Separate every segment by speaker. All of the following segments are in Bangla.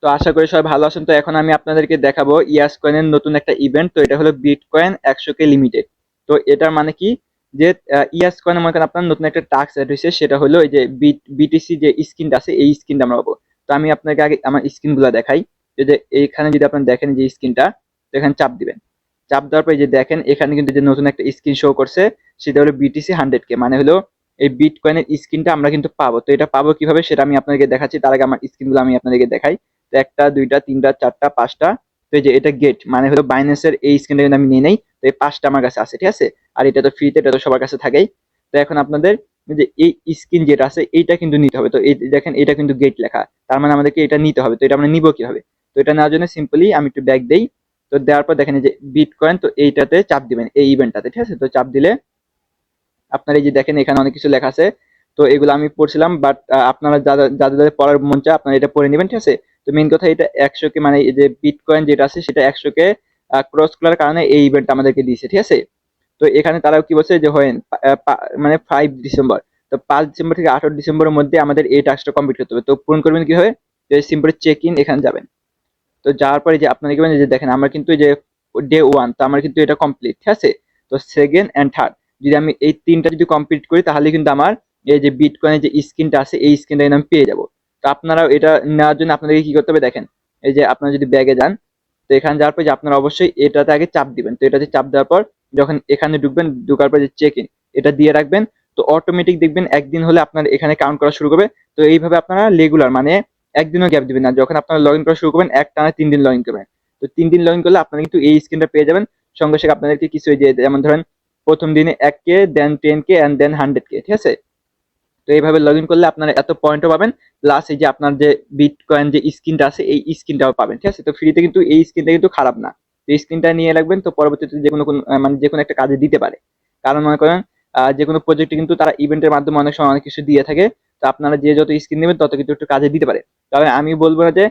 Speaker 1: তো আশা করি সবাই ভালো আছেন। তো এখন আমি আপনাদেরকে দেখাবো ইয়াস কয়েনের নতুন একটা ইভেন্ট। তো এটা হলো বিটকয়েন 100K লিমিটেড। তো এটার মানে কি, যে ইয়াস কয়েনে মনে করেন আপনার নতুন একটা টাস্ক অ্যাড হয়েছে, সেটা হলো এই যে বিটিসি যে স্কিনটা আছে, এই স্কিনটা আমরা পাবো। তো আমি আপনাকে আগে আমার স্কিন গুলা দেখাই। এই যে এইখানে যদি আপনারা দেখেন যে স্কিনটা, তো এখানে চাপ দিবেন। চাপ দেওয়ার পরে যে দেখেন এখানে কিন্তু যে নতুন একটা স্কিন শো করছে, সেটা হলো বিটিসি 100K, মানে হলো এই বিটকয়েনের স্কিনটা আমরা কিন্তু পাবো। তো এটা পাবো কিভাবে সেটা আমি আপনাদেরকে দেখাচ্ছি। তার আগে আমার স্কিন গুলো আমি আপনাদেরকে দেখাই। তো একটা, দুইটা, তিনটা, চারটা, পাঁচটা। তো এই যে এটা গেট, মানে হলো বাইন্যান্সের এই স্ক্রিনটা কিন্তু আমি নিয়ে নেই। তো এই পাঁচটা আমার কাছে আছে, ঠিক আছে। আর এটা তো ফ্রিতে, এটা তো সবার কাছে থাকেই। তো এখন আপনাদের যে এই স্ক্রিন যেটা আছে এইটা কিন্তু নিতে হবে। তো এই দেখেন এটা কিন্তু গেট লেখা, তার মানে আমাদেরকে এটা নিতে হবে। তো এটা আমরা নিবো কিভাবে? তো এটা নেওয়ার জন্য সিম্পলি আমি একটু ব্যাক দেই। তো দেওয়ার পর দেখেন এই যে বিটকয়েন, তো এইটাতে চাপ দিবেন, এই ইভেন্টটাতে, ঠিক আছে। তো চাপ দিলে আপনার এই যে দেখেন এখানে অনেক কিছু লেখা আছে। তো এগুলো আমি পড়ছিলাম, বাট আপনারা যাদের যাদের যাদের পড়ার মন চায় আপনারা এটা পড়ে নেবেন, ঠিক আছে। তো মেইন কথা, এটা 100K, মানে এই যে বিটকয়েন যেটা আছে সেটা 100K ক্রস করার কারণে এই ইভেন্ট আমাদেরকে দিয়েছে, ঠিক আছে। তো এখানে তারাও কি বলছে যে হয় মানে 5 ডিসেম্বর। তো 5 ডিসেম্বর থেকে 18 ডিসেম্বরের মধ্যে আমাদের এই টাস্কটা কমপ্লিট করতে হবে। তো পূরণ করবেন কি হবে, যে সিম্পলি চেক ইন এখানে যাবেন। তো যাওয়ার পরে যে আপনারা দেখবেন যে দেখেন আমরা কিন্তু এই যে ডে ওয়ান, তো আমার কিন্তু এটা কমপ্লিট, ঠিক আছে। তো সেকেন্ড এন্ড থার্ড, যদি আমি এই তিনটা যদি কমপ্লিট করি তাহলে কিন্তু আমার এই যে বিটকয়েনের যে স্কিনটা আছে এই স্কিনটা কিন্তু আমি পেয়ে যাবো। তো আপনারাও এটা নেওয়ার জন্য আপনাদেরকে কি করতে হবে দেখেন, এই যে আপনারা যদি ব্যাগে যান, তো এখানে যাওয়ার পর যে আপনারা অবশ্যই এটাতে আগে চাপ দিবেন। তো এটাতে চাপ দেওয়ার পর যখন এখানে ঢুকবেন, ঢুকার পর যে চেক ইন এটা দিয়ে রাখবেন। তো অটোমেটিক দেখবেন একদিন হলে আপনার এখানে কাউন্ট করা শুরু করবে। তো এইভাবে আপনারা রেগুলার, মানে একদিনও গ্যাপ দিবেন না। যখন আপনারা লগ ইন করা শুরু করবেন একটানা 3 দিন লগ ইন করবেন। তো 3 দিন লগ ইন করলে আপনারা কিন্তু এই স্ক্রিনটা পেয়ে যাবেন। সঙ্গে সঙ্গে আপনাদেরকে কিছু এই যে যেমন ধরেন প্রথম দিনে 1K, then 10K and then 100K, ঠিক আছে। তো এইভাবে লগ ইন করলে আপনারা এত পয়েন্টও পাবেন, প্লাস এই যে আপনার যে বিটকয়েন যে স্কিনটা আছে এই স্কিনটাও পাবেন, ঠিক আছে। তো ফ্রিতে কিন্তু এই স্কিনটা কিন্তু খারাপ না। তো এই স্কিনটা নিয়ে রাখবেন, তো পরবর্তীতে যে কোনো মানে যে কোনো একটা কাজে দিতে পারে। কারণ মনে করেন যে কোনো প্রজেক্টে কিন্তু তারা ইভেন্টের মাধ্যমে অনেক সময় অনেক কিছু দিয়ে থাকে। তো আপনারা যে যত স্কিন নেবেন তত কিন্তু একটু কাজে দিতে পারে। তবে আমি বলবো না যে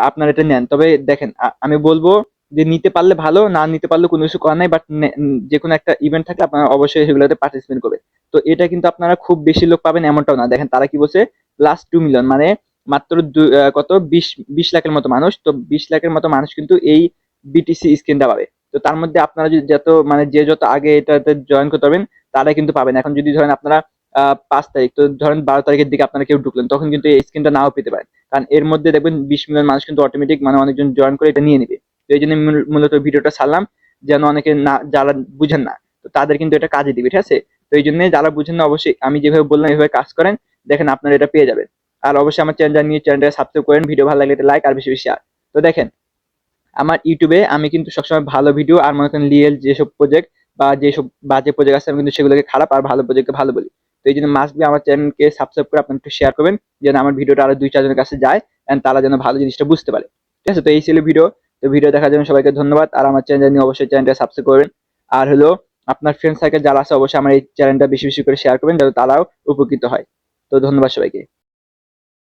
Speaker 1: আপনারা এটা নেন, তবে দেখেন আমি বলবো যে নিতে পারলে ভালো, না নিতে পারলে কোনো কিছু করার নাই, বাট যে কোনো একটা ইভেন্ট থাকলে আপনারা অবশ্যই সেগুলোতে পার্টিসিপেট করবেন। তো এটা কিন্তু আপনারা খুব বেশি লোক পাবেন এমনটাও না। দেখেন তারা কি বলছে, +2 মিলিয়ন, মানে মাত্র কত 20 লাখের মতো মানুষ। তো 20 লাখের মতো মানুষ কিন্তু এই বিটিসি স্ক্রিনটা পাবে। তো তার মধ্যে আপনারা যদি যত মানে যে যত আগে এটাতে জয়েন করতে পারবেন তারাই কিন্তু পাবেন। এখন যদি ধরেন আপনারা 5 তারিখ, তো ধরেন 12 তারিখের দিকে আপনারা কেউ ঢুকলেন, তখন কিন্তু এই স্ক্রিনটা নাও পেতে পারেন। কারণ এর মধ্যে দেখবেন 20 মিলিয়ন মানুষ কিন্তু অটোমেটিক, মানে অনেকজন জয়েন করে এটা নিয়ে নিবে। তো এই জন্য মূলত ভিডিওটা ছাড়লাম, যেন অনেকে না, যারা বুঝেন না, তো তাদের কিন্তু এটা কাজে দিবে, ঠিক আছে। তো এই জন্য যারা বুঝেন না অবশ্যই আমি যেভাবে বললাম এভাবে কাজ করেন, দেখেন আপনারা এটা পেয়ে যাবেন। আর অবশ্যই আমার চ্যানেলটা সাবস্ক্রাইব করেন, ভিডিও ভালো লাগলে এটা লাইক আর বেশি বেশি শেয়ার। তো দেখেন আমার ইউটিউবে আমি কিন্তু সবসময় ভালো ভিডিও আর মনে করেন রিয়েল যেসব প্রজেক্ট বা যেসব বাজে প্রজেক্ট আছে আমি কিন্তু সেগুলোকে খারাপ, আর ভালো প্রজেক্টকে ভালো বলি। তো এই জন্য মাস্ট বি আমার চ্যানেলকে সাবস্ক্রাইব করে আপনারা একটু শেয়ার করবেন, যেন আমার ভিডিওটা আরো 2-4 জনের কাছে যায় এন্ড তারা যেন ভালো জিনিসটা বুঝতে পারে, ঠিক আছে। তো এই ছিল ভিডিও। তো ভিডিও দেখার জন্য সবাইকে ধন্যবাদ। আর আমার চ্যানেল নিয়ে অবশ্যই চ্যানেলটা সাবস্ক্রাইব করবেন। আর হলো আপনার ফ্রেন্ড সার্কেল যারা আছে অবশ্যই আমার এই চ্যানেলটা বেশি বেশি করে শেয়ার করবেন, যাতে তারাও উপকৃত হয়। তো ধন্যবাদ সবাইকে।